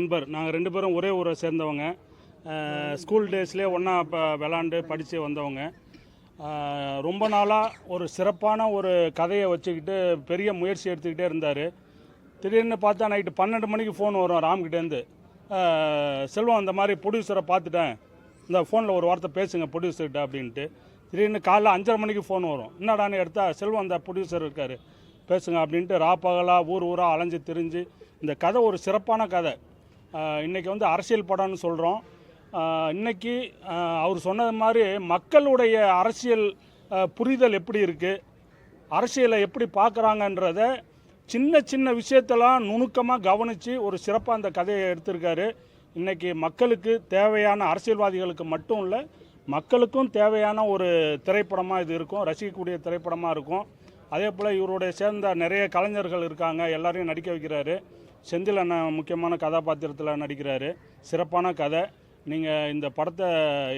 நண்பர். நாங்கள் 2 பேரும் ஒரே ஊரை சேர்ந்தவங்க. ஸ்கூல் டேஸ்லேயே ஒன்றா விளாண்டு படித்து வந்தவங்க. ரொம்ப நாளாக ஒரு சிறப்பான ஒரு கதையை வச்சுக்கிட்டு பெரிய முயற்சி எடுத்துக்கிட்டே இருந்தார். திடீர்னு பார்த்தா நைட்டு 12 மணிக்கு ஃபோன் வரும் ராம்கிட்டேருந்து. செல்வம் அந்த மாதிரி ப்ரொடியூசரை பார்த்துட்டேன், இந்த ஃபோனில் ஒரு வார்த்தை பேசுங்க ப்ரொடியூசர்கிட்ட அப்படின்ட்டு. திடீர்னு காலைல 5:30 மணிக்கு ஃபோன் வரும். என்னடான்னு எடுத்தால் செல்வம் அந்த ப்ரொடியூசர் இருக்கார், பேசுங்க அப்படின்ட்டு ராப்பகலாக ஊராக அலைஞ்சு திரிஞ்சு இந்த கதை ஒரு சிறப்பான கதை. இன்றைக்கி வந்து அரசியல் படம்னு சொல்கிறோம். இன்றைக்கி அவர் சொன்னது மாதிரி மக்களுடைய அரசியல் புரிதல் எப்படி இருக்குது, அரசியலை எப்படி பார்க்குறாங்கன்றத சின்ன சின்ன விஷயத்தெல்லாம் நுணுக்கமாக கவனித்து ஒரு சிறப்பாக அந்த கதையை எடுத்திருக்காரு. இன்றைக்கி மக்களுக்கு தேவையான, அரசியல்வாதிகளுக்கு மட்டும் இல்லை மக்களுக்கும் தேவையான ஒரு திரைப்படமாக இது இருக்கும், ரசிக்கக்கூடிய திரைப்படமாக இருக்கும். அதே போல் இவருடைய சேர்ந்த நிறைய கலைஞர்கள் இருக்காங்க, எல்லாரையும் நடிக்க வைக்கிறாரு. செந்தில் அண்ணன் முக்கியமான கதாபாத்திரத்தில் நடிக்கிறாரு. சிறப்பான கதை. நீங்கள் இந்த படத்தை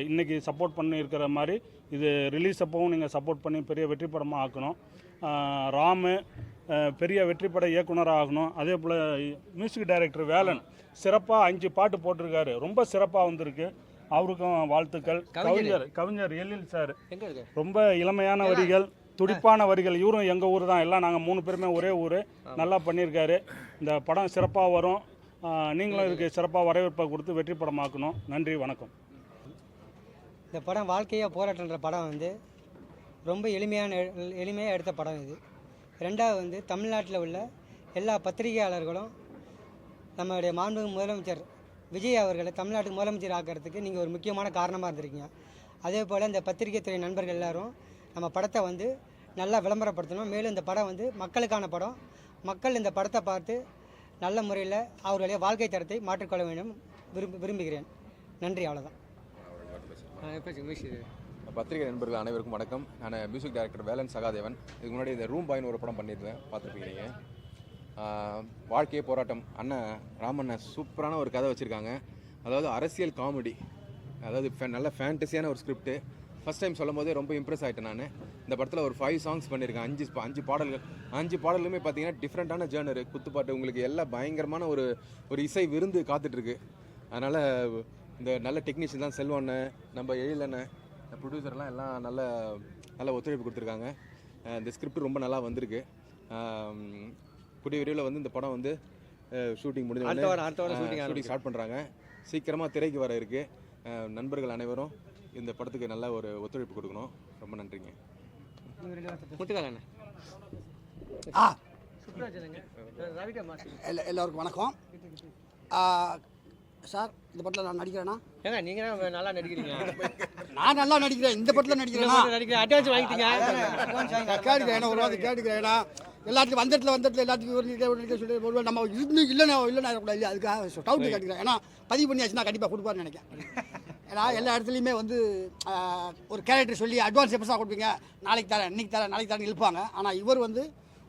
இன்றைக்கி சப்போர்ட் பண்ணியிருக்கிற மாதிரி இது ரிலீஸ் அப்பவும் நீங்கள் சப்போர்ட் பண்ணி பெரிய வெற்றி படமாக ஆக்கணும். ராமு பெரிய வெற்றிப்பட இயக்குனராக ஆகணும். அதே போல் மியூசிக் டைரக்டர் வேலன் சிறப்பாக 5 பாட்டு போட்டிருக்காரு, ரொம்ப சிறப்பாக வந்திருக்கு. அவருக்கும் வாழ்த்துக்கள். கவிஞர் எழில் சார் ரொம்ப இளமையான வரிகள், துடிப்பான வரிகள். இவரும் எங்கள் ஊர் தான், எல்லாம் நாங்கள் 3 பேருமே ஒரே ஊர். நல்லா பண்ணியிருக்காரு. இந்த படம் சிறப்பாக வரும். நீங்களும் இதுக்கு சிறப்பாக வரவேற்பை கொடுத்து வெற்றி படமாக்கணும். நன்றி, வணக்கம். இந்த படம் வாழ்க்கையாக போராட்டன்ற படம் வந்து ரொம்ப எளிமையாக எடுத்த படம் இது. ரெண்டாவது வந்து தமிழ்நாட்டில் உள்ள எல்லா பத்திரிகையாளர்களும் நம்மளுடைய மாண்புமிகு முதலமைச்சர் விஜய் அவர்களை தமிழ்நாட்டுக்கு முதலமைச்சர் ஆக்கிறதுக்கு நீங்கள் ஒரு முக்கியமான காரணமாக இருந்திருக்கீங்க. அதே போல் இந்த பத்திரிகை துறை நண்பர்கள் எல்லோரும் நம்ம படத்தை வந்து நல்லா விளம்பரப்படுத்தணும். மேலும் இந்த படம் வந்து மக்களுக்கான படம். மக்கள் இந்த படத்தை பார்த்து நல்ல முறையில் அவர்களுடைய வாழ்க்கை தரத்தை மாற்றிக்கொள்ள வேண்டும் விரும்புகிறேன். நன்றி, அவ்வளோதான். பத்திரிகை நண்பர்கள் அனைவருக்கும் வணக்கம். நான் மியூசிக் டைரக்டர் வேலன் சகாதேவன். இதுக்கு முன்னாடி இந்த ரூம் பாய்னு ஒரு படம் பண்ணியிருந்தேன், பார்த்துருப்பீங்க. வாழ்க்கையே போராட்டம். அண்ணன் ராமண்ணன் சூப்பரான ஒரு கதை வச்சுருக்காங்க. அதாவது அரசியல் காமெடி, அதாவது நல்ல ஃபேண்டஸியான ஒரு ஸ்கிரிப்டு. ஃபஸ்ட் டைம் சொல்லும் போதே ரொம்ப இம்ப்ரெஸ் ஆகிட்டேன் நான். இந்த படத்தில் ஒரு 5 சாங்ஸ் பண்ணியிருக்கேன், 5 பாடல்கள். 5 பாடலுமே பார்த்தீங்கன்னா டிஃப்ரெண்ட்டான ஜேர்னரு, குத்துப்பாட்டு, உங்களுக்கு எல்லாம் பயங்கரமான ஒரு இசை விருந்து காத்துட்ருக்கு. அதனால் இந்த நல்ல டெக்னீஷியன் தான் செல்வண்ணன், நம்ம எழிலண்ணன், ப்ரொடியூசர்லாம் எல்லாம் நல்ல ஒத்துழைப்பு கொடுத்துருக்காங்க. இந்த ஸ்கிரிப்ட் ரொம்ப நல்லா வந்திருக்கு. கூடிய விரைவில் வந்து இந்த படம் வந்து ஷூட்டிங் முடிஞ்ச ஷூட்டிங் ஸ்டார்ட் பண்ணுறாங்க. சீக்கிரமாக திரைக்கு வர இருக்குது. நண்பர்கள் அனைவரும் இந்த படத்துக்கு நல்ல ஒரு ஒத்துழைப்பு கொடுக்கணும். ரொம்ப நன்றிங்க. எல்லோருக்கும் வணக்கம். சார், இந்த படத்தில் நான் நடிக்கிறேன்னா? ஏங்க நீங்கள் நல்லா நடிக்கிறீங்க. நான் நல்லா நடிக்கிறேன். இந்த படத்தில் நடிக்கிறேன். அட்வான்ஸ் வாங்கிட்டீங்க. கேட்டுக்கிறேன், ஒரு வாரம் கேட்டுக்கிறேன். எல்லாத்துக்கும் வந்தத்தில் எல்லாத்துக்கும் சொல்லி ஒரு நம்ம இல்லைன்னா கூட இல்லை, அதுக்காக டவுட்டு கேட்டுக்கிறேன். ஏன்னா பதிவு பண்ணியாச்சுன்னா கண்டிப்பாக கொடுப்பாருன்னு நினைக்கிறேன். ஏன்னா எல்லா இடத்துலையுமே வந்து ஒரு கேரக்டர் சொல்லி அட்வான்ஸ் எப்போ சார் கொடுப்பீங்க, நாளைக்கு தரேன், இன்றைக்கி தரேன், நாளைக்கு தரேன் இழுப்பாங்க. ஆனால் இவர் வந்து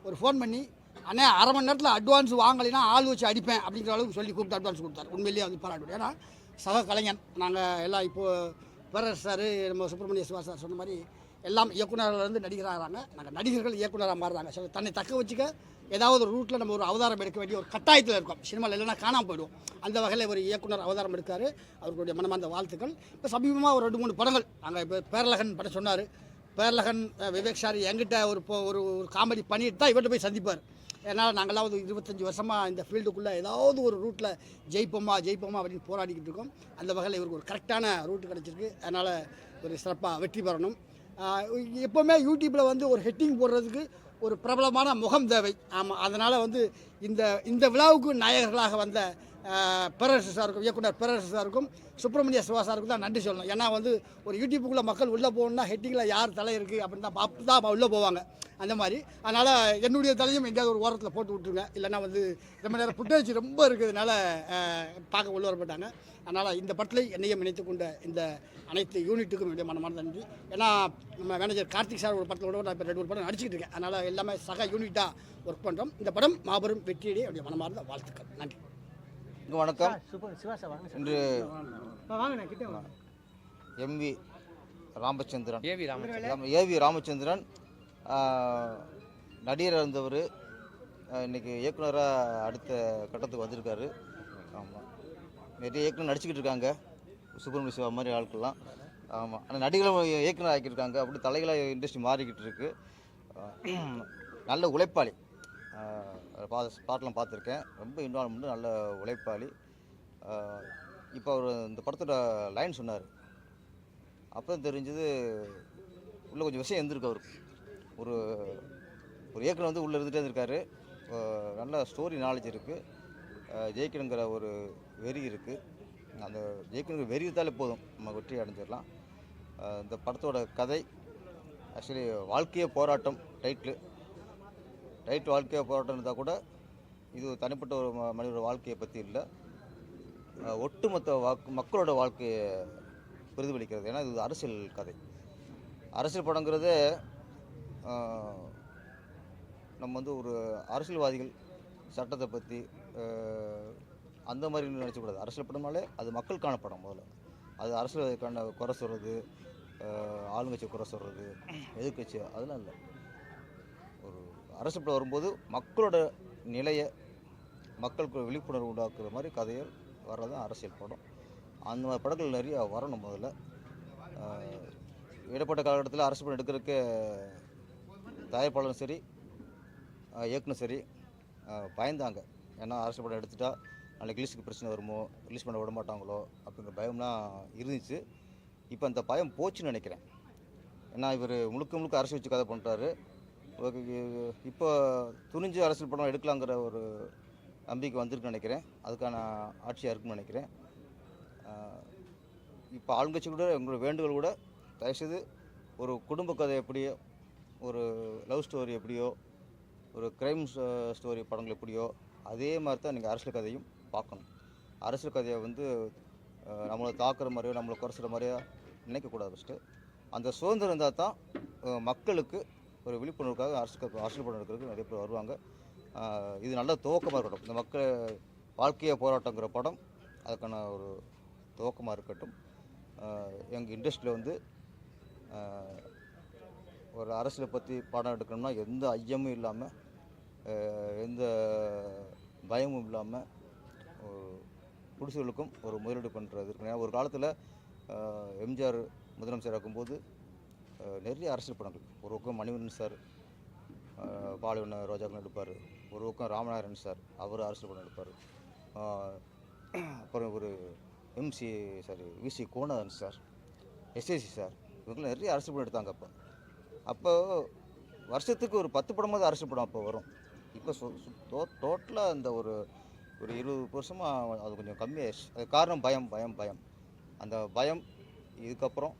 ஒரு ஃபோன் பண்ணி, அண்ணே 1/2 மணி நேரத்தில் அட்வான்ஸ் வாங்கலைன்னா ஆள் வச்சு அடிப்பேன் அப்படிங்கிற அளவுக்கு சொல்லி கூப்பிட்டு அட்வான்ஸ் கொடுத்தார். உண்மையிலேயே வந்து பாராட்டுவேன். ஏன்னா சக கலைஞன். நாங்கள் எல்லாம் இப்போது பேரரசு சார், நம்ம சுப்பிரமணிய சிவா சார் சொன்ன மாதிரி எல்லாம் இயக்குநர்லேருந்து நடிகராகிறாங்க. நாங்கள் நடிகர்கள் இயக்குநராக மாறுறாங்க. ஸோ தன்னை தக்க வச்சுக்க ஏதாவது ஒரு ரூட்டில் நம்ம ஒரு அவதாரம் எடுக்க வேண்டிய ஒரு கட்டாயத்தில் இருக்கோம். சினிமாவில் இல்லைன்னா காணாமல் போயிடுவோம். அந்த வகையில் ஒரு இயக்குனர் அவதாரம் எடுக்காரு. அவர்களுடைய மனமார்ந்த வாழ்த்துக்கள். இப்போ சமீபமாக ஒரு 2-3 படங்கள் நாங்கள் இப்போ பேரழகன் படம் சொன்னார். பேரழகன் விவேக் சார் என்கிட்ட ஒரு காமெடி பண்ணிட்டு தான் இவர்கிட்ட போய் சந்திப்பார். ஏன்னால் நாங்களாம் ஒரு 25 வருஷமாக இந்த ஃபீல்டுக்குள்ளே ஏதாவது ஒரு ரூட்டில் ஜெயிப்போமா அப்படின்னு போராடிக்கிட்டு இருக்கோம். அந்த வகையில் இவருக்கு ஒரு கரெக்டான ரூட்டு கிடச்சிருக்கு. அதனால் ஒரு சிறப்பாக வெற்றி பெறணும். எப்போவுமே யூடியூப்பில் வந்து ஒரு ஹெட்டிங் போடுறதுக்கு ஒரு பிரபலமான முகம் தேவை. ஆமாம், அதனால் வந்து இந்த விழாவுக்கு நாயகர்களாக வந்த பேரரசு சாருக்கும், இயக்குனர் பேரரசு சாருக்கும், சுப்பிரமணிய சிவா சாருக்கும் தான் நன்றி சொல்லணும். ஏன்னா வந்து ஒரு யூடியூப்புக்குள்ளே மக்கள் உள்ளே போகணுன்னா ஹெட்டிங்கில் யார் தலை இருக்குது அப்படின்னு தான் பார்த்து தான் உள்ளே போவாங்க. அந்த மாதிரி அதனால் என்னுடைய தலையும் எங்கேயாவது ஒரு ஓரத்தில் போட்டு விட்டுருங்க. இல்லைன்னா வந்து ரொம்ப நேரம் புட்டேஜ் ரொம்ப இருக்கிறதுனால பார்க்க உள்ள வரப்பட்டாங்க. அதனால் இந்த படத்தில் என்னையும் இணைத்து கொண்ட இந்த அனைத்து யூனிட்டுக்கும் என்னுடைய மனமார்ந்த நன்றி. ஏன்னா நம்ம மேனேஜர் கார்த்திக் சார் ஒரு படத்தில் நான் இப்போ 2 படம் நடிச்சிக்கிட்டு இருக்கேன். அதனால் எல்லாமே சக யூனிட்டாக ஒர்க் பண்ணுறோம். இந்த படம் மாபெரும் வெற்றியிடையே என்னுடைய மனமார்ந்த வாழ்த்துக்கள். நன்றி. வணக்கம். இன்று எம்வி ராமச்சந்திரன், ஏவி ராமச்சந்திரன் நடிகராக இருந்தவர் இன்றைக்கி இயக்குனராக அடுத்த கட்டத்துக்கு வந்திருக்காரு. ஆமாம், நிறைய இயக்குனர் நடிச்சுக்கிட்டு இருக்காங்க, சுப்பிரமணிய சிவா மாதிரி ஆட்கள்லாம். ஆமாம், ஆனால் நடிகர்களும் இயக்குனர் ஆக்கியிருக்காங்க. அப்படி தலைகளாக இண்டஸ்ட்ரி மாறிக்கிட்டு இருக்கு. நல்ல உழைப்பாளி. பாட்டெலாம் பார்த்துருக்கேன். ரொம்ப இன்வால்வ்மெண்ட், நல்ல உழைப்பாளி. இப்போ அவர் இந்த படத்தோட லைன் சொன்னார், அப்போ தெரிஞ்சது உள்ளே கொஞ்சம் விஷயம் இருந்திருக்கு அவருக்கு. ஒரு ஒரு இயக்குனர் வந்து உள்ளே இருந்துகிட்டே இருக்காரு. நல்ல ஸ்டோரி நாலேஜ் இருக்குது, ஜெயிக்கணுங்கிற ஒரு வெறி இருக்குது. அந்த ஜெயிக்கணுங்கிற வெறி இருந்தாலே போதும், நம்ம வெற்றி அடைஞ்சிடலாம். இந்த படத்தோட கதை ஆக்சுவலி வாழ்க்கையே போராட்டம். டைட்டில் வாழ்க்கையே போராட்டம் இருந்தால் கூட இது தனிப்பட்ட ஒரு மனிதனோட வாழ்க்கையை பற்றி இல்லை, ஒட்டுமொத்த மக்களோட வாழ்க்கையை பிரதிபலிக்கிறது. ஏன்னா இது அரசியல் கதை. அரசியல் படங்கிறது நம்ம வந்து ஒரு அரசியல்வாதிகள் சட்டத்தை பற்றி அந்த மாதிரி நினச்சக்கூடாது. அரசியல் படம்னாலே அது மக்களுக்கான படம். முதல்ல அது அரசியல்வாதிக்கான குறை சொல்கிறது, ஆளுங்கட்சி குறை சொல்கிறது, எதிர்கட்சி, அதெல்லாம் இல்லை. ஒரு அரசியல் படம் வரும்போது மக்களோட நிலையை, மக்களுக்கு விழிப்புணர்வு உண்டாக்குற மாதிரி கதைகள் வர்றது தான் அரசியல் படம். அந்த மாதிரி படங்கள் நிறைய வரணும். முதல்ல இடைப்பட்ட காலகட்டத்தில் அரசியல் படம் எடுக்கிறதுக்கு தயாரிப்பாளரும் சரி, இயக்குனர் சரி பயந்தாங்க. ஏன்னா அரசியல் படம் எடுத்துட்டா நாளைக்கு ரிலீஸுக்கு பிரச்சனை வருமோ, ரிலீஸ் பண்ண விட மாட்டாங்களோ அப்படிங்கிற பயம்லாம் இருந்துச்சு. இப்போ அந்த பயம் போச்சுன்னு நினைக்கிறேன். ஏன்னா இவர் முழுக்க அரசியல் வச்சு கதை பண்ணுறாரு. இப்போ துணிஞ்சு அரசியல் படம் எடுக்கலாங்கிற ஒரு நம்பிக்கை வந்திருக்குன்னு நினைக்கிறேன். அதுக்கான ஆட்சியாக இருக்குன்னு நினைக்கிறேன். இப்போ ஆளுங்கட்சி கூட எங்களோட வேண்டுகோள் கூட தயவுசெய்து ஒரு குடும்ப கதை எப்படியோ, ஒரு லவ் ஸ்டோரி எப்படியோ, ஒரு க்ரைம் ஸ்டோரி படங்கள் எப்படியோ, அதே மாதிரி தான் நீங்கள் அரசியல் கதையும் பார்க்கணும். அரசியல் கதையை வந்து நம்மளை தாக்குற மாதிரியோ, நம்மளை குறைச்சிற மாதிரியோ நினைக்கக்கூடாது. ஃபஸ்ட்டு அந்த சுதந்திரம் இருந்தால் தான் மக்களுக்கு ஒரு விழிப்புணர்வுக்காக அரசியல் படம் எடுக்கிறதுக்கு நிறைய பேர் வருவாங்க. இது நல்ல துவக்கமாக இருக்கட்டும். இந்த மக்கள் வாழ்க்கையை போராட்டங்கிற படம் அதுக்கான ஒரு துவக்கமாக இருக்கட்டும். எங்கள் இண்டஸ்ட்ரியில் வந்து ஒரு அரசியலை பற்றி படம் எடுக்கணும்னா எந்த ஐயமும் இல்லாமல், எந்த பயமும் இல்லாமல் புடிசுகளுக்கும் ஒரு முதலீடு பண்ணுறது இருக்கு. ஒரு காலத்தில் எம்ஜிஆர் முதலமைச்சர் ஆக்கும்போது நிறைய அரசியல் படங்கள், ஒரு பக்கம் மணிவண்ணன் சார் பாலைவன ரோஜாக்கள் எடுப்பார், ஒரு பக்கம் ராமநாதன் சார் அவர் அரசியல் படம் எடுப்பார், அப்புறம் ஒரு விசி கோணாதன் சார், எஸ்ஏசி சார், இவங்களாம் நிறைய அரசியல் படம் எடுத்தாங்க. அப்போ வருஷத்துக்கு ஒரு 10 படமாவது அரசியல் படம் அப்போ வரும். இப்போ டோட்டலாக அந்த ஒரு 20 வருஷமாக அது கொஞ்சம் கம்மியாகிடுச்சு. அது காரணம் பயம். அந்த பயம் இதுக்கப்புறம்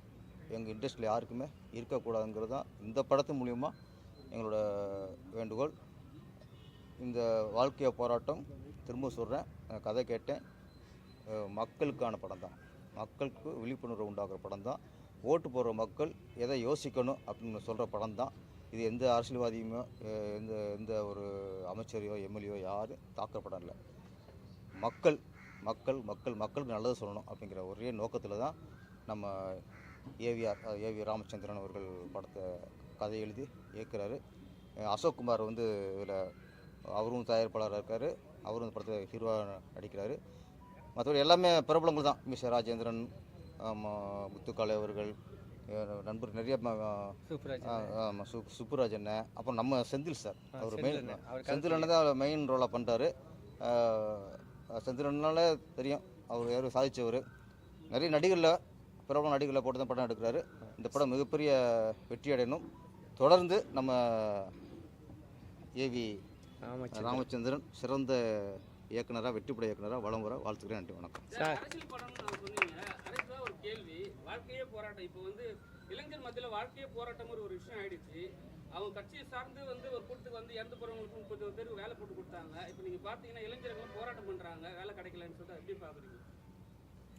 எங்கள் இண்டஸ்ட்ரியில் யாருக்குமே இருக்கக்கூடாதுங்கிறது தான் இந்த படத்து மூலிமா எங்களோட வேண்டுகோள். இந்த வாழ்க்கையை போராட்டம், திரும்ப சொல்கிறேன், கதை கேட்டேன், மக்களுக்கான படம் தான், மக்களுக்கு விழிப்புணர்வு உண்டாக்குற படம் தான், ஓட்டு போடுற மக்கள் எதை யோசிக்கணும் அப்படின்னு சொல்கிற படம் தான். இது எந்த அரசியல்வாதியுமோ எந்த ஒரு அமைச்சரையோ எம்எல்ஏயோ யாரும் தாக்குற படம் இல்லை. மக்களுக்கு நல்லது சொல்லணும் அப்படிங்கிற ஒரே நோக்கத்தில் தான் நம்ம ஏவி ராமச்சந்திரன் அவர்கள் படத்தை கதை எழுதி இயக்குறாரு. அசோக் குமார் வந்து இதில் அவரும் தயாரிப்பாளராக இருக்கார், அவரும் இந்த படத்தை ஹீரோவாக நடிக்கிறாரு. மற்றபடி எல்லாமே பிரபலங்கள் தான். மிஸ்டர் ராஜேந்திரன், முத்துக்காளை அவர்கள், நண்பர் நிறைய, சுப்புராஜ் அண்ணன், அப்புறம் நம்ம செந்தில் சார், அவர் மெயின் செந்தில் அண்ணன் தான் மெயின் ரோலாக பண்ணுறாரு. செந்தில் அண்ணனால தெரியும் அவர் யாரும் சாதித்தவர். நிறைய நடிகரில் பிரபல நடிகர்களை போட்டு தான் படம் எடுக்கிறாரு. இந்த படம் மிகப்பெரிய வெற்றி அடையணும். தொடர்ந்து நம்ம ஏவி ராமச்சந்திரன் சிறந்த இயக்குனராக, வெற்றிப்பட இயக்குனராக வலம் வர வாழ்த்துக்கிறேன். நன்றி, வணக்கம். ஒரு கேள்வி, வாழ்க்கையே போராட்டம். இப்போ வந்து இளைஞர் மத்தியில் வாழ்க்கையே போராட்டம் ஒரு விஷயம் ஆயிடுச்சு. அவங்க கட்சியை சார்ந்து வந்து ஒரு கூட்டத்துக்கு வந்து இறந்து போறவங்களுக்கு 30 பேருக்கு வேலை போட்டு கொடுத்தாங்க. இப்போ நீங்க பாத்தீங்கன்னா இளைஞர்களும் போராட்டம் பண்றாங்க, வேலை கிடைக்கலன்னு சொல்லிட்டு எப்படி பாக்குறீங்க?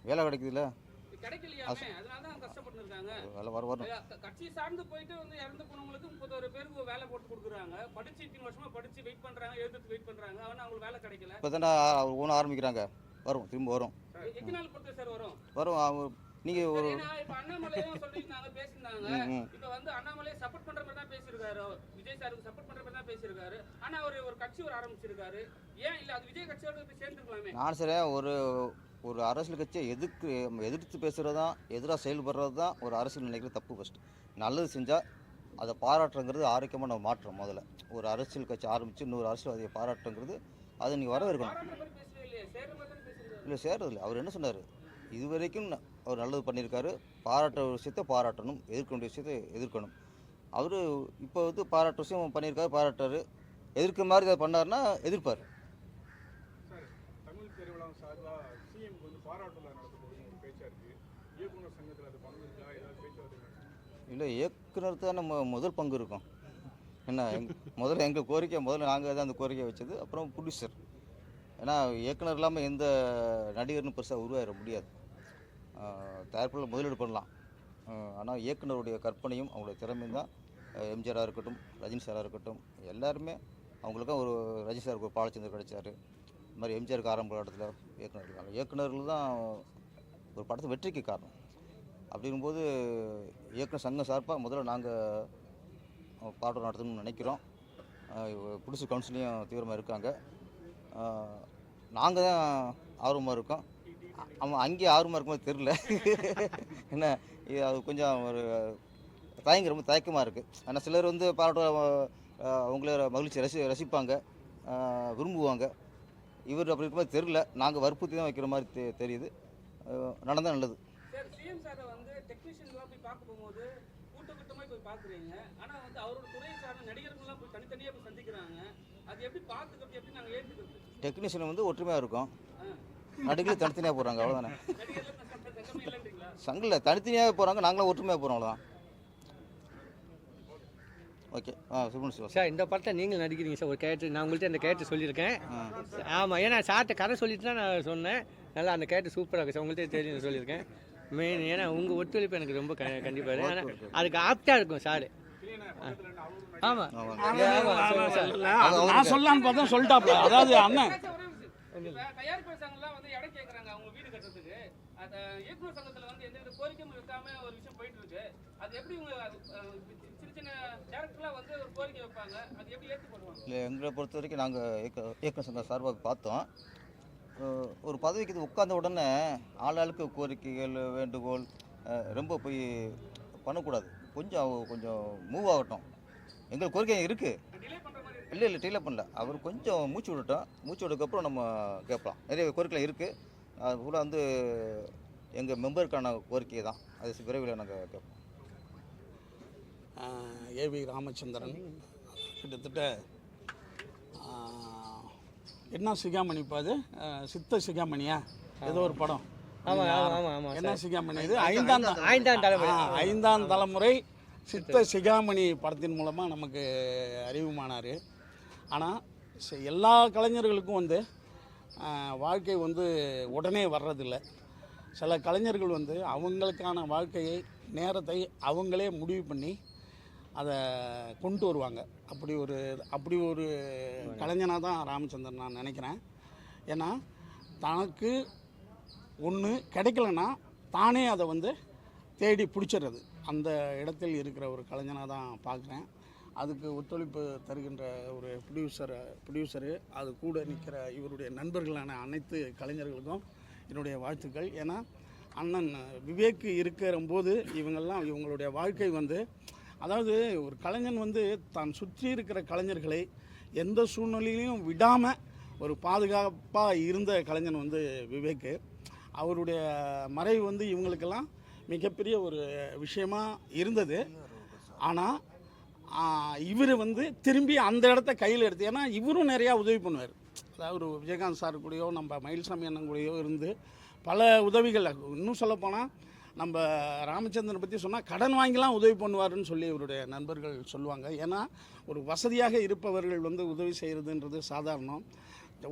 வேலை கிடைக்குதுல்ல, கிடைக்கலையாமே, அதனாலதான் கஷ்டப்பட்டு இருக்காங்க. கட்சியை சார்ந்து போயிட்டு வந்து இறந்து போனவங்களுக்கு 30 பேருக்கு வேலை போட்டு கொடுக்குறாங்க. படிச்சு 3 வருஷமா படிச்சு வெயிட் பண்றாங்க, எழுதுறதுக்கு வெயிட் பண்றாங்க, ஆனா அவங்களுக்கு வேலை கிடைக்கல. இப்போதானே ஒன்று ஆரம்பிக்கிறாங்க, வரும், திரும்ப வரும். எத்தனை நாள் பொறுத்து சார் வரும்? நீங்க ஒரு இப்ப அண்ணாமலையும் சொல்லிருந்தாங்க, பேசியிருந்தாங்க. இப்ப வந்து அண்ணாமலையை சப்போர்ட் பண்ற மாதிரி தான் பேசியிருக்காரு, விஜய் சாருக்கு சப்போர்ட் பண்ற மாதிரி தான் பேசியிருக்காரு. ஆனா அவர் ஒரு கட்சி ஆரம்பிச்சிருக்காரு, ஏன் இல்ல அது விஜய் கட்சியோட சேர்ந்துருக்கலாமே? நான் சரி ஒரு அரசியல் கட்சியை எதிர்த்து பேசுகிறது தான், எதிராக செயல்படுறது தான் ஒரு அரசியல் நினைக்கிற தப்பு. ஃபஸ்ட்டு நல்லது செஞ்சால் அதை பாராட்டுங்கிறது ஆரோக்கியமான மாற்றம். முதல்ல ஒரு அரசியல் கட்சி ஆரம்பித்து இன்னொரு அரசியல்வாதியை பாராட்டுங்கிறது அதை நீங்கள் வரவேற்கணும். இல்லை சேர்றதில்லை. அவர் என்ன சொன்னார், இது வரைக்கும் அவர் நல்லது பண்ணியிருக்காரு, பாராட்டுற விஷயத்தை பாராட்டணும், எதிர்க்க வேண்டிய விஷயத்தை எதிர்க்கணும். அவர் இப்போ வந்து பாராட்டுற விஷயம் பண்ணியிருக்காரு, பாராட்டுறாரு. எதிர்க்க மாதிரி அதை பண்ணாருன்னா எதிர்ப்பார். சார், தமிழ் திருவிழா சார்பாக சிஎம் வந்து பாராட்டு விழா நடத்தக்கூடிய ஒரு பேச்சா இருக்கு. இயக்குனர் சங்கத்தில் அது பங்கு இருக்கா, ஏதாவது பேச்சுவார்த்தை? இல்லை, இயக்குனர் தான் நம்ம முதல் பங்கு இருக்கும். என்ன முதல்ல எங்கள் கோரிக்கை, முதல்ல நாங்கள் தான் அந்த கோரிக்கை வச்சது. அப்புறம் ப்ரொடியூசர். ஏன்னா இயக்குனர் இல்லாமல் எந்த நடிகர்னு பெருசாக உருவாயிட முடியாது. தயாரிப்பில் முதலீடு பண்ணலாம், ஆனால் இயக்குனருடைய கற்பனையும் அவங்களுடைய திறமையும் தான். எம்ஜிஆராக இருக்கட்டும், ரஜினி சாராக இருக்கட்டும், எல்லாருமே அவங்களுக்கும் ஒரு ரஜினி சாருக்கு ஒரு பாலச்சந்தர் கிடைச்சார். இது மாதிரி எம்ஜிஆருக்கு ஆரம்ப காலத்தில் இயக்குனர் இருக்காங்க. இயக்குனர்கள் தான் ஒரு படத்தை வெற்றிக்கு காரணம். அப்படிங்கும்போது இயக்குனர் சங்கம் சார்பாக முதல்ல நாங்கள் பாடம் நடத்தணும்னு நினைக்கிறோம். ப்ரொடியூசர் கவுன்சிலையும் தீவிரமாக இருக்காங்க. நாங்கள் தான் ஆர்வமாக இருக்கோம். அவன் அங்கேயே ஆர்வமாக இருக்கும்போது தெரில. என்ன இது அது கொஞ்சம் ஒரு ரொம்ப தயக்கமாக இருக்குது. ஆனால் சிலர் வந்து பாராட்டு அவங்களே மகிழ்ச்சி ரசிப்பாங்க, விரும்புவாங்க. இவர் அப்படி இருக்கும்போது தெரில. நாங்கள் வற்புறுத்தி தான் வைக்கிற மாதிரி தெரியுது. நடந்தால் நல்லது. சார், சிஎம் சாரை வந்து டெக்னீஷியன்லாம் போய் பார்க்க போகும்போது கூட்டமாக போய் பார்க்குறீங்க. ஆனால் வந்து அவரோட துறை சார்ந்த நடிகர்கள்லாம் போய் தனித்தனியாக போய் சந்திக்கிறாங்க. அது எப்படி பார்த்துக்கிறது, எப்படி நாங்கள் ஏற்றுக்கிறது? டெக்னீஷியன் வந்து ஒற்றுமையாக இருக்கும், நடிகர்கள் தனித்தனியாக போகிறாங்க, அவ்வளோதானே. சங்கமே இல்லைன்றீங்களா? சங்கில் தனித்தனியாக போகிறாங்க, நாங்களும் ஒற்றுமையாக போகிறோம், அவ்வளோதான். ஓகே. சுப்ரமணிய சிவா சார், இந்த படத்தை நீங்கள் நடிக்கிறீங்க சார். ஒரு கேரக்டர் நான் உங்கள்கிட்ட அந்த கேரக்டர் சொல்லியிருக்கேன். ஆமாம், ஏன்னா சார்ட்ட கதை சொல்லிட்டு தான் நான் சொன்னேன். நல்லா அந்த கேரக்டர் சூப்பராக இருக்குது சார். உங்கள்கிட்ட தெரியும் சொல்லியிருக்கேன். மெயின் ஏன்னா உங்கள் ஒத்துழைப்பு எனக்கு ரொம்ப கண்டிப்பாக. ஆனால் அதுக்கு ஆப்டாக இருக்கும் சார். ஆமாம், நான் சொல்லலான்னு பார்த்தா சொல்லிட்டாப்ல. அதாவது அண்ணன் தயாரிப்பாளர் சங்கம்லாம் வந்து இடம் கேட்குறாங்க அவங்க வீடு கட்டுறதுக்கு. அந்த இயக்குனர் சங்கத்தில் வந்து எந்தவித கோரிக்கையும் வைக்காம ஒரு விஷயம் போயிட்டு இருக்கு. அது எப்படி உங்க சின்ன சின்ன டேரக்டர்லாம் வந்து ஒரு கோரிக்கை வைப்பாங்க, அது எப்படி ஏற்றுக்கொள்வாங்க? இல்லை, எங்களை பொறுத்த வரைக்கும் நாங்கள் இயக்குனர் சங்க சார்பாக பார்த்தோம். ஒரு பதவிக்கு இது உட்கார்ந்த உடனே ஆளாளுக்கு கோரிக்கைகள், வேண்டுகோள் ரொம்ப போய் பண்ணக்கூடாது. கொஞ்சம் மூவ் ஆகட்டும். எங்களுக்கு கோரிக்கை இருக்குது. இல்லை டீலே பண்ணல. அவர் கொஞ்சம் மூச்சு விடட்டும். மூச்சு விட்டதுக்கப்புறம் நம்ம கேட்கலாம். நிறைய கோரிக்கைகள் இருக்குது. அது கூட வந்து எங்கள் மெம்பருக்கான கோரிக்கை தான். அது விரைவில் நாங்கள் கேட்போம். ஏவி ராமச்சந்திரன் கிட்டத்தட்ட என்ன சிகாமணி பாது சித்த சிகாமணியா ஏதோ ஒரு படம். என்ன சிகாமணி இது? ஐந்தாம் தலைமுறை சித்த சிகாமணி படத்தின் மூலமாக நமக்கு அறிவுமானார். ஆனால் எல்லா கலைஞர்களுக்கும் வந்து வாழ்க்கை வந்து உடனே வர்றதில்லை. சில கலைஞர்கள் வந்து அவங்களுக்கான வாழ்க்கையை, நேரத்தை அவங்களே முடிவு பண்ணி அதை கொண்டு வருவாங்க. அப்படி ஒரு கலைஞனாக தான் ராமச்சந்திரன் நான் நினைக்கிறேன். ஏன்னா தனக்கு ஒன்று கிடைக்கலன்னா தானே அதை வந்து தேடி பிடிச்சிடுறது. அந்த இடத்தில் இருக்கிற ஒரு கலைஞனாக தான் பார்க்குறேன். அதுக்கு ஒத்துழைப்பு தருகின்ற ஒரு ப்ரொடியூசரு, அது கூட நிற்கிற இவருடைய நண்பர்களான அனைத்து கலைஞர்களுக்கும் என்னுடைய வாழ்த்துக்கள். ஏன்னா அண்ணன் விவேக் இருக்கிறம்போது இவங்களுடைய வாழ்க்கை வந்து, அதாவது ஒரு கலைஞன் வந்து தான் சுற்றி இருக்கிற கலைஞர்களை எந்த சூழ்நிலையிலையும் விடாமல் ஒரு பாதுகாப்பாக இருந்த கலைஞன் வந்து விவேக்கு. அவருடைய மறைவு வந்து இவங்களுக்கெல்லாம் மிகப்பெரிய ஒரு விஷயமா இருந்தது. ஆனால் இவர் வந்து திரும்பி அந்த இடத்த கையில் எடுத்து, ஏன்னா இவரும் நிறையா உதவி பண்ணுவார். அதாவது விஜயகாந்த் சார் கூடயோ நம்ம மயில்சாமி அண்ணன் கூடயோ இருந்து பல உதவிகள். இன்னும் சொல்லப்போனால் நம்ம ராமச்சந்திரனை பற்றி சொன்னால் கடன் வாங்கிலாம் உதவி பண்ணுவாருன்னு சொல்லி இவருடைய நண்பர்கள் சொல்லுவாங்க. ஏன்னா ஒரு வசதியாக இருப்பவர்கள் வந்து உதவி செய்கிறதுன்றது சாதாரணம்.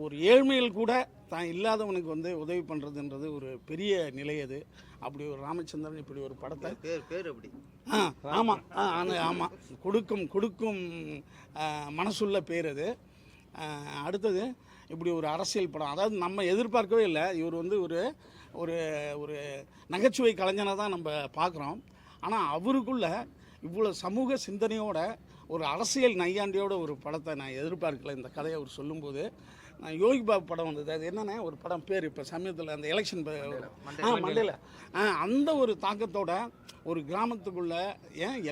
ஒரு ஏழ்மையில் கூட தான் இல்லாதவனுக்கு வந்து உதவி பண்ணுறதுன்றது ஒரு பெரிய நிலை. அது அப்படி ஒரு ராமச்சந்திரன் இப்படி ஒரு படத்தை பேர் அப்படி ஆமாம் ஆமாம் கொடுக்கும் மனசுள்ள பேர் அது. அடுத்தது இப்படி ஒரு அரசியல் படம், அதாவது நம்ம எதிர்பார்க்கவே இல்லை. இவர் வந்து ஒரு ஒரு ஒரு நகைச்சுவை கலைஞனை தான் நம்ம பார்க்குறோம். ஆனால் அவருக்குள்ள இவ்வளோ சமூக சிந்தனையோட ஒரு அரசியல் நையாண்டியோட ஒரு படத்தை நான் எதிர்பார்க்கல. இந்த கதையை அவர் சொல்லும்போது யோகி பாபு படம் வந்தது, அது என்னென்ன ஒரு படம் பேர் இப்போ சமயத்தில் அந்த எலெக்ஷன் மண்டேல அந்த ஒரு தாக்கத்தோட ஒரு கிராமத்துக்குள்ள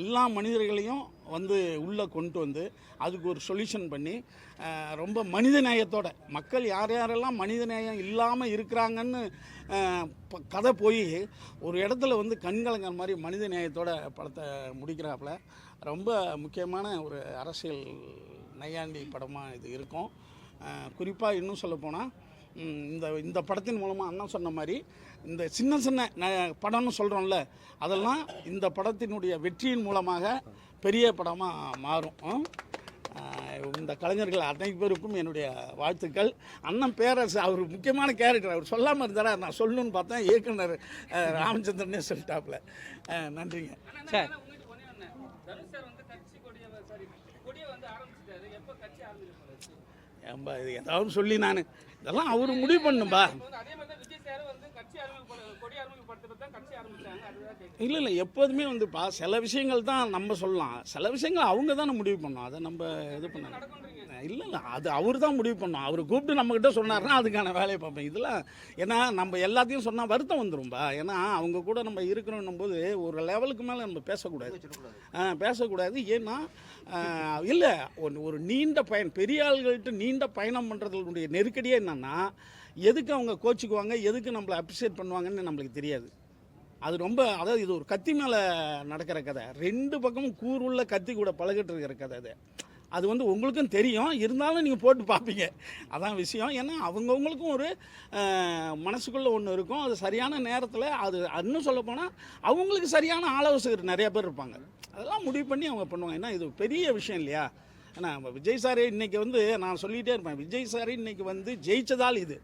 எல்லா மனிதர்களையும் வந்து உள்ளே கொண்டு வந்து அதுக்கு ஒரு சொல்யூஷன் பண்ணி ரொம்ப மனித நேயத்தோட மக்கள் யார் யாரெல்லாம் மனித நேயம் இல்லாமல் இருக்கிறாங்கன்னு கதை போய் ஒரு இடத்துல வந்து கண்கலங்கிற மாதிரி மனித நேயத்தோட படத்தை முடிக்கிறாப்புல. ரொம்ப முக்கியமான ஒரு அரசியல் நையாண்டி படமாக இது இருக்கும். குறிப்பாக இன்னும் சொல்லப்போனால் இந்த படத்தின் மூலமாக அண்ணா சொன்ன மாதிரி இந்த சின்ன சின்ன படம்னு சொல்கிறோம்ல, அதெல்லாம் இந்த படத்தினுடைய வெற்றியின் மூலமாக பெரிய படமாக மாறும். இந்த கலைஞர்கள் அத்தனை பேருக்கும் என்னுடைய வாழ்த்துக்கள். அண்ணன் பேரரசு அவர் முக்கியமான கேரக்டர், அவர் சொல்லாமல் இருந்தாரா நான் சொல்லணும்னு பார்த்தேன், இயக்குனர் ராமச்சந்திரனே சொல்லிட்டாப்புல. நன்றிங்க சார். தனுஷ் சார் வந்து கட்சி கொடியை வந்து ஆரம்பிச்சிட்டாரு. எப்போ கட்சி ஆரம்பிச்சு ஏன்பா இது ஏதாவது சொல்லி நான் இதெல்லாம் அவர் முடிவு பண்ணும்பா. அதே மாதிரி தான் விஜய் சார் வந்து கட்சி கொடி அறிமுகப்படுத்துறது தான் கட்சி ஆரம்பிச்சாங்க. அதுதான் கேட்குறேன். இல்லை எப்போதுமே வந்துப்பா சில விஷயங்கள் தான் நம்ம சொல்லலாம், சில விஷயங்கள் அவங்க தானே முடிவு பண்ணோம், அதை நம்ம இது பண்ண இல்லை அது அவர் தான் முடிவு பண்ணோம். அவர் கூப்பிட்டு நம்மக்கிட்ட சொன்னார்னா அதுக்கான வேலையை பார்ப்பேன். இதெல்லாம் ஏன்னா நம்ம எல்லாத்தையும் சொன்னால் வருத்தம் வந்துடும்பா. ஏன்னா அவங்க கூட நம்ம இருக்கிறோன்னும் போது ஒரு லெவலுக்கு மேலே நம்ம பேசக்கூடாது. ஏன்னா இல்லை ஒரு நீண்ட பயணம், பெரிய ஆள்கள்கிட்ட நீண்ட பயணம் பண்ணுறதுடைய நெருக்கடியே என்னன்னா எதுக்கு அவங்க கோச்சிக்குவாங்க, எதுக்கு நம்மளை அப்ரிஷியேட் பண்ணுவாங்கன்னு நம்மளுக்கு தெரியாது. அது ரொம்ப அதாவது இது ஒரு கத்தி மேலே நடக்கிற கதை, ரெண்டு பக்கமும் கூறுள்ள கத்தி கூட பழகிட்டு இருக்கிற கதை. அது வந்து உங்களுக்கும் தெரியும், இருந்தாலும் நீங்கள் போட்டு பார்ப்பீங்க, அதான் விஷயம். ஏன்னா அவங்கவுங்களுக்கும் ஒரு மனசுக்குள்ளே ஒன்று இருக்கும், அது சரியான நேரத்தில் அது இன்னும் சொல்லப்போனால் அவங்களுக்கு சரியான ஆலோசகர் நிறைய பேர் இருப்பாங்க, அதெல்லாம் முடிவு பண்ணி அவங்க பண்ணுவாங்க. ஏன்னா இது பெரிய விஷயம் இல்லையா. ஏன்னா விஜய் சாரே இன்றைக்கி வந்து நான் சொல்லிகிட்டே இருப்பேன், விஜய் சாரே இன்றைக்கி வந்து ஜெயிச்சதால் இது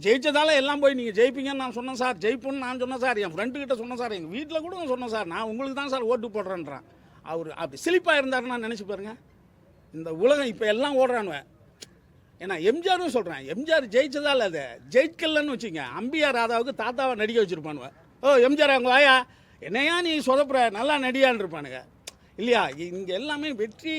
ஜெயிச்சதால எல்லாம் போய் நீங்கள் ஜெயிப்பீங்கன்னு நான் சொன்னேன் சார், ஜெயிப்போன்னு நான் சொன்னேன் சார், என் ஃப்ரெண்டுக்கிட்ட சொன்னேன் சார், எங்கள் வீட்டில் கூட சொன்னேன் சார், நான் உங்களுக்கு தான் சார் ஓட்டு போடுறேன்றான். அவர் அப்படி சிலிப்பாக இருந்தாருன்னா நினச்சி பாருங்க, இந்த உலகம் இப்போ எல்லாம் ஓடுறானுவேன். ஏன்னா எம்ஜிஆரும் சொல்கிறேன், எம்ஜிஆர் ஜெயிச்சதால் அதை ஜெயிக்கலன்னு வச்சுங்க, அம்பியார் ராதாவுக்கு தாத்தாவை நடிக்க வச்சுருப்பானுவேன். ஓ எம்ஜிஆர் அவங்க வாயா என்னையா நீ சொதப்புற நல்லா நடிகான்னு இருப்பானுங்க இல்லையா. இங்கே எல்லாமே வெற்றி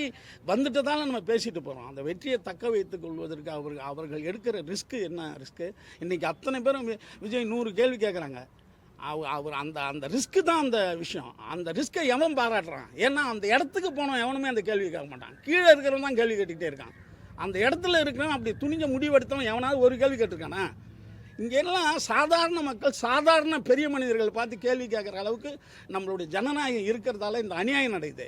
வந்துட்டதால நம்ம பேசிட்டு போகிறோம். அந்த வெற்றியை தக்க வைத்துக் கொள்வதற்கு அவர்கள் எடுக்கிற ரிஸ்க்கு என்ன ரிஸ்க்கு. இன்றைக்கி அத்தனை பேரும் விஜய் 100 கேள்வி கேட்குறாங்க. அவர் அந்த ரிஸ்க்கு தான் அந்த விஷயம். அந்த ரிஸ்க்கை எவன் பாராட்டுறான்? ஏன்னா அந்த இடத்துக்கு போனோம் எவனுமே அந்த கேள்வி கேட்க மாட்டான், கீழே இருக்கிறவன் தான் கேள்வி கேட்டுக்கிட்டே இருக்கான். அந்த இடத்துல இருக்கிறவன் அப்படி துணிஞ்ச முடிவெடுத்தவன் எவனாவது ஒரு கேள்வி கேட்டிருக்கானா? இங்கெல்லாம் சாதாரண மக்கள், சாதாரண பெரிய மனிதர்கள் பார்த்து கேள்வி கேட்குற அளவுக்கு நம்மளுடைய ஜனநாயகம் இருக்கிறதால இந்த அநியாயம் நடக்குது.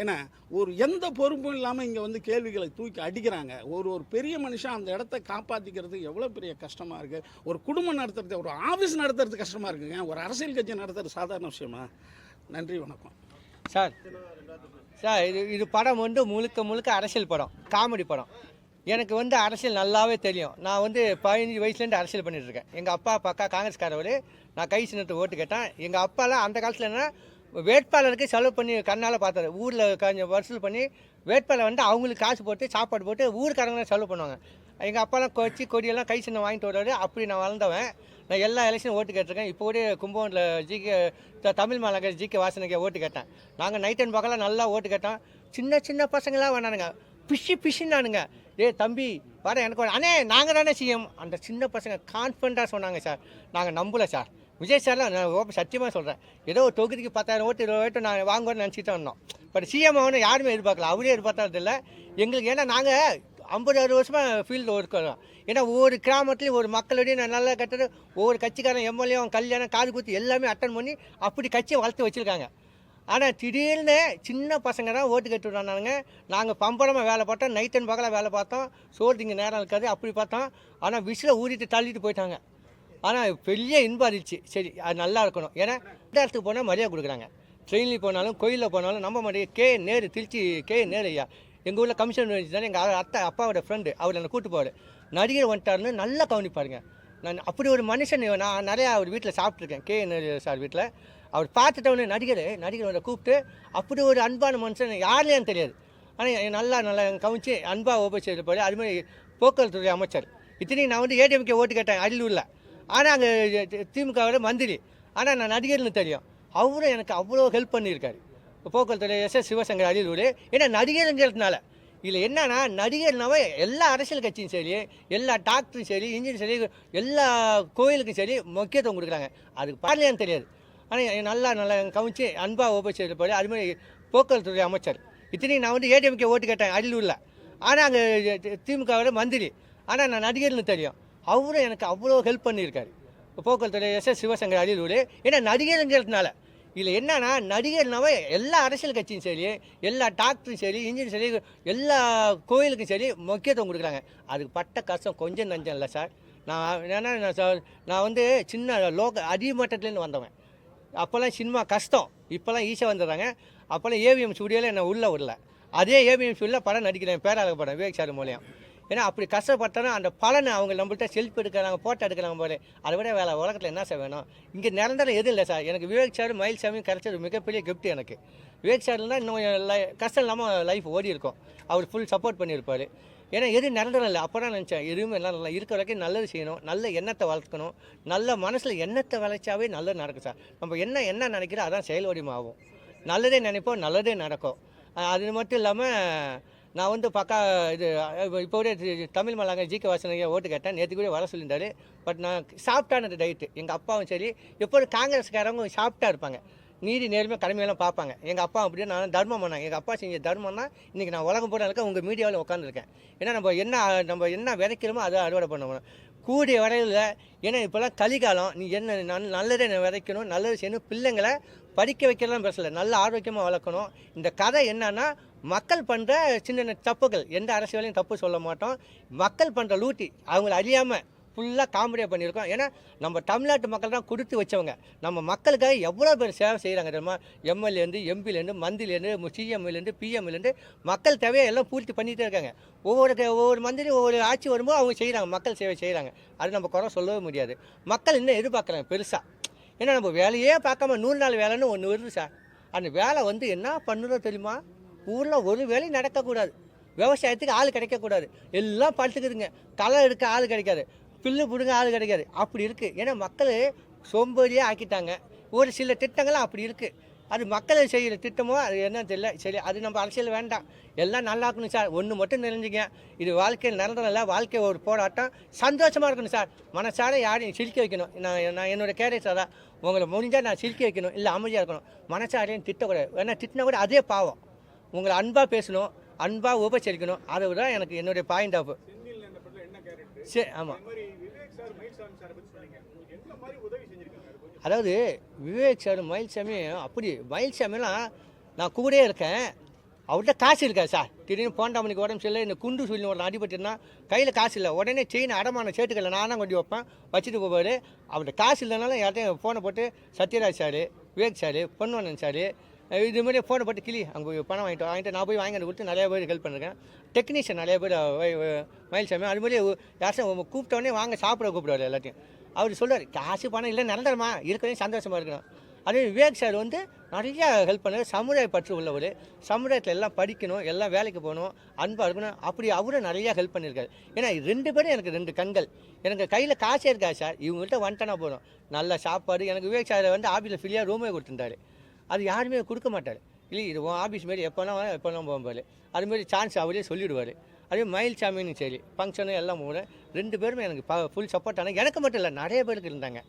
ஏன்னா ஒரு எந்த பொறுப்பும் இல்லாமல் இங்கே வந்து கேள்விகளை தூக்கி அடிக்கிறாங்க. ஒரு பெரிய மனுஷன் அந்த இடத்த காப்பாற்றிக்கிறது எவ்வளோ பெரிய கஷ்டமாக இருக்குது. ஒரு குடும்பம் நடத்துறது, ஒரு ஆஃபீஸ் நடத்துறது கஷ்டமாக இருக்குங்க, ஒரு அரசியல் கட்சி நடத்துறது சாதாரண விஷயமா? நன்றி, வணக்கம் சார். இது படம் வந்து முழுக்க அரசியல் படம், காமெடி படம். எனக்கு வந்து அரசியல் நல்லாவே தெரியும். நான் வந்து 15 வயசுலேருந்து அரசியல் பண்ணிகிட்ருக்கேன். எங்கள் அப்பா பக்கா காங்கிரஸ்காரவர். நான் கை சின்னத்தை ஓட்டு கேட்டேன். எங்கள் அப்பாலாம் அந்த காலத்தில் என்ன வேட்பாளருக்கு செலவு பண்ணி கண்ணால் பார்த்தாரு. ஊரில் கொஞ்சம் வசூல் பண்ணி வேட்பாளர் வந்து அவங்களுக்கு காசு போட்டு சாப்பாடு போட்டு ஊருக்காரங்க செலவு பண்ணுவாங்க. எங்கள் அப்பாலாம் கொடியெல்லாம் கை சின்னம் வாங்கிட்டு வருவார். அப்படி நான் வளர்ந்தவன். நான் எல்லா எலெக்ஷனும் ஓட்டு கேட்டிருக்கேன். இப்போ கூட கும்பகோணத்தில் ஜிகே தமிழ் மாநகர் ஜிகே வாசனைக்கு ஓட்டு கேட்டேன். நாங்கள் நைட் அண்ட் பகலாம் நல்லா ஓட்டு கேட்டோம். சின்ன பசங்களாம் வேணானுங்க, பிஷின்னானுங்க. தம்பி வர எனக்கு அண்ணே நாங்கள் தானே சிஎம். அந்த சின்ன பசங்க கான்ஃபிடண்ட்டாக சொன்னாங்க சார். நாங்கள் நம்பலை சார். விஜய் சார்லாம் நான் சத்தியமாக சொல்கிறேன், ஏதோ ஒரு தொகுதிக்கு 10,000 ஓட்டு 20 ஓட்டு நான் வாங்குவேன்னு நினச்சிட்டு வந்தோம். பட் சிஎம் ஆகணும் யாருமே எதிர்பார்க்கல, அவரே எதிர்பார்த்தது இல்லை எங்களுக்கு. ஏன்னா நாங்கள் 50-60 வருஷமாக ஃபீல்டில் இருக்கிறோம். ஏன்னா ஒவ்வொரு கிராமத்துலேயும் ஒரு மக்களுடைய நல்லா கட்டுறது, ஒவ்வொரு கட்சிக்காரன் எம்எல்ஏ கல்யாணம் காது குத்தி எல்லாமே அட்டன் பண்ணி அப்படி கட்சியை வளர்த்து வச்சுருக்காங்க. ஆனால் திடீர்னு சின்ன பசங்க தான் ஓட்டு கட்டி விட்றானுங்க. நாங்கள் பம்பரமாக வேலை பார்த்தோம், நைட் அண்ட் பகலாக வேலை பார்த்தோம், சோறு இங்கே நேரம் இருக்காது, அப்படி பார்த்தோம். ஆனால் விசில ஊறிட்டு தள்ளிட்டு போயிட்டாங்க. ஆனால் பெரிய இன்பம் இருந்துச்சு. சரி அது நல்லா இருக்கணும். ஏன்னா இந்த இடத்துக்கு போனால் மரியாதை கொடுக்குறாங்க. ட்ரெயினில் போனாலும் கோயிலில் போனாலும் நம்ப மாட்டேங்க. திருச்சி நேரு ஐயா எங்கள் ஊரில் கமிஷன் தானே, எங்கள் அப்பாவோட ஃப்ரெண்டு, அவர் என்னை கூட்டு போவார். நடிகர் வந்துட்டாருன்னு நல்லா கவனிப்பாருங்க. நான் அப்படி ஒரு மனுஷன் நான் நிறையா அவர் வீட்டில் சாப்பிட்ருக்கேன், நேரு சார் வீட்டில். அவர் பார்த்துட்டவனே நடிகரை கூப்பிட்டு அப்படி ஒரு அன்பான மனுஷன் யாருலேயும் தெரியாது. ஆனால் நல்லா கவனிச்சு அன்பாக உபசரிப்பார். அதுமாதிரி போக்குவரத்து துறை அமைச்சர். இத்தனையும் நான் வந்து ஏடிஎம்கே ஓட்டு கேட்டேன் அரியலூரில். ஆனால் அங்கே திமுகவோட மந்திரி. ஆனால் நான் நடிகர்னு தெரியும். அவரும் எனக்கு அவ்வளோ ஹெல்ப் பண்ணியிருக்காரு. போக்குவரத்து துறை எஸ்.எஸ். சிவசங்கர் அரியலூர். ஏன்னா நடிகருங்கிறதுனால இதில் என்னன்னா நடிகர்னாவே எல்லா அரசியல் கட்சியும் சரி, எல்லா டாக்டரும் சரி, இன்ஜினியரும் சரி, எல்லா கோயிலுக்கும் சரி முக்கியத்துவம் கொடுக்குறாங்க. அதுக்கு பாடலையான்னு தெரியாது. ஆனால் நல்லா கவனிச்சு அன்பாக உபசரிப்பார். அதுமாதிரி போக்குவரத்துறை அமைச்சர். இத்தனையும் நான் வந்து ஏடிஎம்கே ஓட்டு கேட்டேன் அரியலூரில். ஆனால் அங்கே திமுகவோட மந்திரி. ஆனால் நான் நடிகர்னு தெரியும். அவரும் எனக்கு அவ்வளோ ஹெல்ப் பண்ணியிருக்காரு. போக்குவரத்துறை எஸ் சிவசங்கர் அரியலூர். ஏன்னா நடிகருங்கிறதுனால இதில் என்னன்னா நடிகர்னாவே எல்லா அரசியல் கட்சியும் சரி, எல்லா டாக்டரும் சரி, இன்ஜினியரும் சரி, எல்லா கோயிலுக்கும் சரி முக்கியத்துவம் கொடுக்குறாங்க. அதுக்கு பட்ட கஷ்டம் கொஞ்சம் நஞ்சம் இல்லை சார். நான் வந்து சின்ன அடிமட்டத்துலேருந்து வந்தவன். அப்போல்லாம் சினிமா கஷ்டம். இப்போல்லாம் ஈஸியாக வந்துடுறாங்க. அப்போல்லாம் ஏவிஎம் ஸ்டுடியோவில் என்னை உள்ளே விடல. அதே ஏவிஎம் ஸ்டுடியோவில் படம் நடிக்கிறேன், பேராளர் படம் விவேக் சார் மூலியம். ஏன்னா அப்படி கஷ்டப்பட்டோன்னா அந்த பலனை அவங்க நம்மள்கிட்ட செல்ஃப் எடுக்கிறாங்க, ஃபோட்டோ எடுக்கிறாங்க போல. அதை விட வேலை உலகத்தில் என்ன சார் வேணும்? இங்கே நிரந்தரம் எதுவும் இல்லை சார். எனக்கு விவேக் சார் மயில்சாமியும் கிடைச்சது மிகப்பெரிய கிஃப்ட் எனக்கு. விவேக் சார்லாம் இன்னும் கஷ்டம் இல்லாமல் லைஃப் ஓடி இருக்கும். அவர் ஃபுல் சப்போர்ட் பண்ணியிருப்பார். ஏன்னா எது நிரந்தரம் இல்லை. அப்போ தான் நினச்சேன் எதுவுமே எல்லாம் நல்லா இருக்கிற வரைக்கும் நல்லது செய்யணும், நல்ல எண்ணத்தை வளர்க்கணும். நல்ல மனசில் எண்ணத்தை விளைச்சாவே நல்லது நடக்கும் சார். நம்ம என்ன நினைக்கிறோம் அதான் செயல் வடிவமாகும். நல்லதே நினைப்போம், நல்லதே நடக்கும். அது மட்டும் இல்லாமல் நான் வந்து இப்போ கூட தமிழ் மல்லாங்க ஜிகே வாசனையை ஓட்டு கேட்டேன். நேற்று கூட வர சொல்லியிருந்தாரு. பட் நான் சாப்பிட்டானது டயட்டு. எங்கள் அப்பாவும் சரி, எப்போது காங்கிரஸ்காரங்க சாப்பிட்டா இருப்பாங்க, நீதி நேர்மையாக கடமையெல்லாம் பார்ப்பாங்க. எங்கள் அப்பா அப்படியே நான் தர்மம் பண்ணேன். எங்கள் அப்பா செஞ்ச தர்மம்னா இன்றைக்கி நான் உலகம் போட இருக்க உங்கள் மீடியாவில் உட்காந்துருக்கேன். ஏன்னா நம்ம என்ன விதைக்கிறோமோ அதை அறுவடை பண்ணணும் கூடிய வரையில். ஏன்னா இப்போல்லாம் கலிகாலம். நீ என்ன நல்லதே விதைக்கணும், நல்லது செய்யணும். பிள்ளைங்களை படிக்க வைக்கலாம் பேசலை, நல்ல ஆரோக்கியமாக வளர்க்கணும். இந்த கதை என்னன்னா மக்கள் பண்ணுற சின்ன தப்புகள், எந்த அரசியலையும் தப்பு சொல்ல மாட்டோம். மக்கள் பண்ணுற லூட்டி அவங்கள அறியாமல் ஃபுல்லாக காமெடியாக பண்ணியிருக்கோம். ஏன்னா நம்ம தமிழ்நாட்டு மக்கள் தான் கொடுத்து வச்சவங்க. நம்ம மக்களுக்காக எவ்வளோ பேர் சேவை செய்கிறாங்க தெரியுமா? எம்எல்ஏலேருந்து, எம்பிலேருந்து, மந்திரிலேருந்து, சிஎம்லேருந்து, பிஎம்லேருந்து மக்கள் தேவையை எல்லாம் பூர்த்தி பண்ணிகிட்டே இருக்காங்க. ஒவ்வொரு மந்திரி ஒவ்வொரு ஆட்சி வரும்போது அவங்க செய்கிறாங்க, மக்கள் சேவை செய்கிறாங்க. அது நம்ம குறை சொல்லவே முடியாது. மக்கள் இன்னும் எதிர்பார்க்குறாங்க பெருசாக. ஏன்னா நம்ம வேலையே பார்க்காம 100 நாள் வேலைன்னு ஒன்று வருது சார். அந்த வேலை வந்து என்ன பண்ணுறோம் தெரியுமா? ஊரில் ஒரு வேலையும் நடக்கக்கூடாது. விவசாயத்துக்கு ஆள் கிடைக்கக்கூடாது. எல்லாம் படுத்துக்குதுங்க. களை எடுக்க ஆள் கிடைக்காது, பில்லு பிடுங்க ஆள் கிடைக்காது. அப்படி இருக்குது. ஏன்னா மக்கள் சோம்பேறியாக ஆக்கிட்டாங்க. ஒரு சில திட்டங்கள்லாம் அப்படி இருக்குது. அது மக்களை செய்கிற திட்டமோ அது என்ன தெரியல. சரி, அது நம்ம அரசியல் வேண்டாம். எல்லாம் நல்லா இருக்கணும் சார். ஒன்று மட்டும் தெரிஞ்சுங்க, இது வாழ்க்கையில் நிரந்தரம் இல்லை. வாழ்க்கை ஒரு போராட்டம். சந்தோஷமாக இருக்கணும் சார். மனசார யாரையும் சிரிக்க வைக்கணும். நான் என்னோடய கேரக்டர் தான். உங்களை முடிஞ்சால் நான் சிரிக்க வைக்கணும், இல்லை அமைதியாக இருக்கணும். மனசாரையும் திட்டக்கூடாது. ஏன்னா திட்டினா கூட அதே பாவம். உங்களை அன்பாக பேசணும், அன்பாக உபசரிக்கணும். அதை விட எனக்கு என்னுடைய பாயிண்ட் ஆஃப். சரி, ஆமாம். அதாவது விவேக் சார் மயில்சாமி அப்படி மயில்சாமிலாம் நான் கூட இருக்கேன். அவர்கிட்ட காசு இருக்காது சார். திடீர்னு போண்டாமணிக்கு உடம்பு சரியில்லை, இந்த குண்டு சொல்லி ஒரு அடிபட்டுருந்தா கையில் காசு இல்லை. உடனே செயின் அடமான சேட்டுக்களை நான் தான் கொண்டு வைப்பேன், வச்சுட்டு போவார். அவர்கிட்ட காசு இல்லைனாலும் யார்ட்டையும் ஃபோனை போட்டு Sathyaraj sir, Vivek sir, Ponvannan sir, இது மாதிரி ஃபோனை போட்டு கிளி அங்கே போய் பணம் வாங்கிட்டு நான் போய் வாங்கிட்டு கொடுத்து நிறையா பேர் ஹெல்ப் பண்ணிருக்கேன். டெக்னீஷியன் நிறைய பேர் மயில்சாமி அது மாதிரி யாரும் கூப்பிட்டோடனே வாங்க சாப்பிட கூப்பிடுவார் எல்லாத்தையும். அவர் சொல்லுவார் காசு பணம் இல்லை நிரந்தரமா இருக்கிறதே சந்தோஷமாக இருக்கணும். அதே விவேக் சார் வந்து நிறையா ஹெல்ப் பண்ணுவார். சமுதாய பற்று உள்ளவர். சமுதாயத்தில் எல்லாம் படிக்கணும், எல்லாம் வேலைக்கு போகணும், அன்பாக இருக்கணும். அப்படி அவரும் நிறையா ஹெல்ப் பண்ணியிருக்காரு. ஏன்னா 2 பேரும் எனக்கு 2 கண்கள். எனக்கு கையில் காசே இருக்காது சார். இவங்கள்ட்ட வந்துட்டனா போதும். நல்ல சாப்பாடு. எனக்கு விவேக் சார் வந்து ஆஃபீஸில் ஃப்ரீயாக ரூமே கொடுத்துருந்தாரு. அது யாருமே கொடுக்க மாட்டார். இல்லை இது ஆஃபீஸ் மாரி எப்போலாம் போகும்போது அதுமாரி சான்ஸ் அவரே சொல்லிவிடுவார். அதே மயில்சாமின்னு சரி ஃபங்க்ஷனு எல்லாம் போகிற 2 பேருமே எனக்கு ஃபுல் சப்போர்ட். ஆனால் எனக்கு மட்டும் இல்லை, நிறைய பேருக்கு இருந்தாங்க.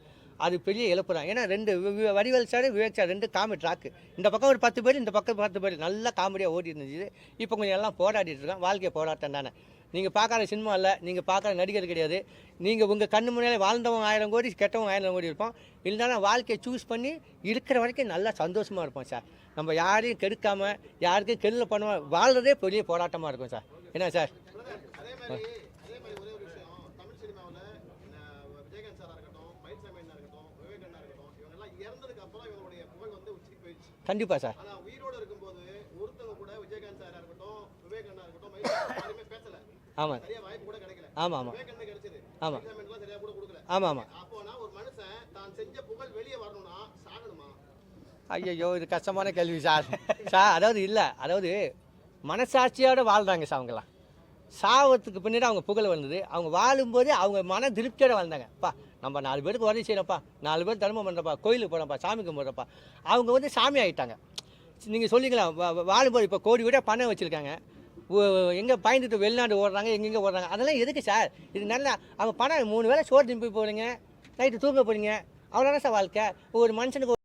அது பெரிய இழப்பு தான். ஏன்னா 2 Vadivel sir, Vivek sir 2 comedy track. இந்த பக்கம் ஒரு 10 பேர், இந்த பக்கம் 10 பேர். நல்லா காமெடியாக ஓடி இருந்துச்சு. இப்போ கொஞ்சம் எல்லாம் போராடிட்டு இருக்கேன். வாழ்க்கை போராட்டம் தானே. நீங்கள் பார்க்குற சினிமா இல்லை, நீங்கள் பார்க்குற நடிகர் கிடையாது. நீங்கள் உங்கள் கண்ணு முன்னாலே வாழ்ந்தவங்க 1000 கோடி, கெட்டவங்க 1000 கோடி இருப்போம். இருந்தாலும் வாழ்க்கையை சூஸ் பண்ணி இருக்கிற வரைக்கும் நல்லா சந்தோஷமாக இருப்போம் சார். நம்ம யாரையும் கெடுக்காமல், யாருக்கும் கெடுதல் பண்ணுவோம், வாழ்கிறதே பெரிய போராட்டமாக இருக்கும் சார். என்ன சார்? கண்டிப்பாக சார். ஆமாம் ஆமாம் ஆமாம் ஆமாம் ஆமாம் ஆமாம். ஐயோ இது கஷ்டமான கேள்வி சார். அதாவது இல்லை, அதாவது மனசாட்சியோடு வாழ்கிறாங்க சார். அவங்களாம் சாவத்துக்கு பின்னாடி அவங்க புகழ் வந்தது. அவங்க வாழும்போது அவங்க மன திருப்தியோடு வாழ்ந்தாங்கப்பா. நம்ம 4 பேருக்கு உதவி செய்யறப்பா, 4 பேர் தர்மம் பண்ணுறப்பா, கோயிலுக்கு போகிறப்பா, சாமி கும்பிட்றப்பா. அவங்க வந்து சாமி ஆகிட்டாங்க. நீங்கள் சொல்லிக்கலாம் வாழும்போது இப்போ கோடி கூட பணம் வச்சுருக்காங்க. எங்கே பயந்துட்டு வெளிநாடு ஓடுறாங்க எங்கெங்கே ஓடுறாங்க அதெல்லாம் எதுக்கு சார்? இது நல்லா அவங்க படம் 3 வேளை சோறு திரும்பி போகிறீங்க, நைட்டு தூங்க போகிறீங்க, அவ்வளோதான் சார் வாழ்க்கை. ஒரு மனுஷனுக்கு